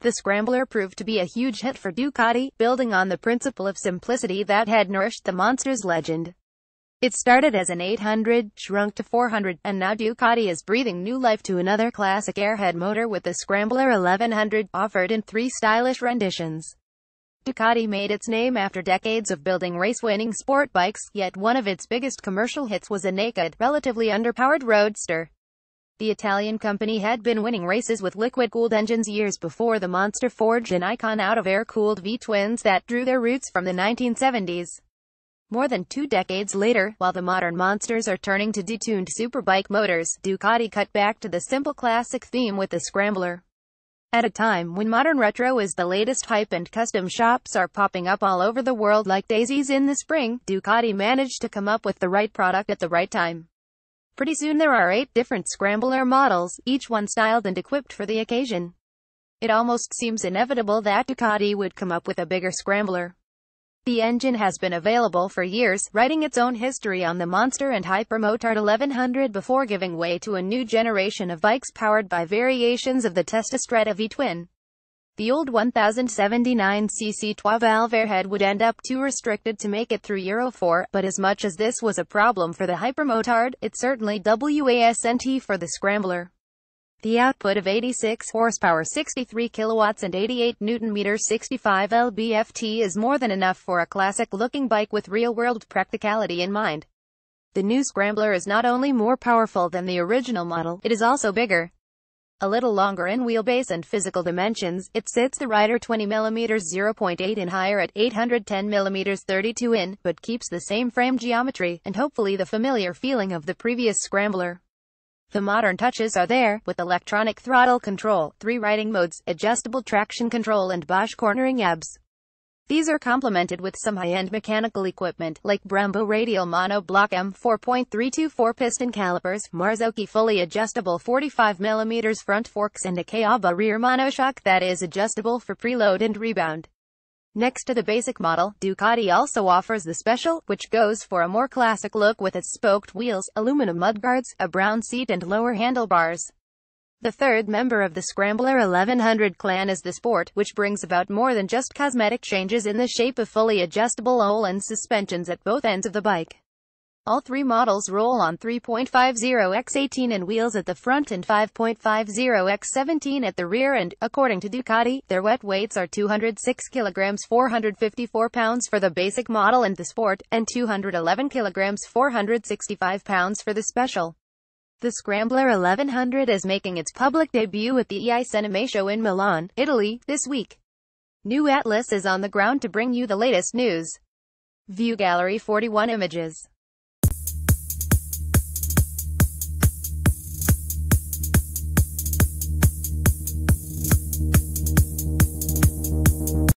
The Scrambler proved to be a huge hit for Ducati, building on the principle of simplicity that had nourished the monster's legend. It started as an 800, shrunk to 400, and now Ducati is breathing new life to another classic airhead motor with the Scrambler 1100, offered in 3 stylish renditions. Ducati made its name after decades of building race-winning sport bikes, yet one of its biggest commercial hits was a naked, relatively underpowered roadster. The Italian company had been winning races with liquid-cooled engines years before the monster forged an icon out of air-cooled V-twins that drew their roots from the 1970s. More than 2 decades later, while the modern monsters are turning to detuned superbike motors, Ducati cut back to the simple classic theme with the Scrambler. At a time when modern retro is the latest hype and custom shops are popping up all over the world like daisies in the spring, Ducati managed to come up with the right product at the right time. Pretty soon there are 8 different Scrambler models, each one styled and equipped for the occasion. It almost seems inevitable that Ducati would come up with a bigger Scrambler. The engine has been available for years, writing its own history on the monster and hypermotard 1100 before giving way to a new generation of bikes powered by variations of the Testastretta V-twin. The old 1079cc 12-valve airhead would end up too restricted to make it through Euro 4, but as much as this was a problem for the hypermotard, it's certainly wasn't for the Scrambler. The output of 86 horsepower, 63 kilowatts and 88 newton-meters, 65 lb-ft is more than enough for a classic-looking bike with real-world practicality in mind. The new Scrambler is not only more powerful than the original model, it is also bigger. A little longer in wheelbase and physical dimensions, it sits the rider 20 mm 0.8 in higher at 810 mm 32 in, but keeps the same frame geometry, and hopefully the familiar feeling of the previous Scrambler. The modern touches are there, with electronic throttle control, 3 riding modes, adjustable traction control and Bosch cornering knobs. These are complemented with some high-end mechanical equipment, like Brembo radial monoblock M4.324 piston calipers, Marzocchi fully adjustable 45 mm front forks and a Kayaba rear monoshock that is adjustable for preload and rebound. Next to the basic model, Ducati also offers the Special, which goes for a more classic look with its spoked wheels, aluminum mudguards, a brown seat and lower handlebars. The third member of the Scrambler 1100 clan is the Sport, which brings about more than just cosmetic changes in the shape of fully adjustable Öhlins suspensions at both ends of the bike. All 3 models roll on 3.50x18 in wheels at the front and 5.50x17 at the rear and, according to Ducati, their wet weights are 206 kilograms 454 pounds for the basic model and the Sport, and 211 kilograms 465 pounds for the Special. The Scrambler 1100 is making its public debut at the EI Cinema show in Milan, Italy, this week. New Atlas is on the ground to bring you the latest news. View Gallery 41 images.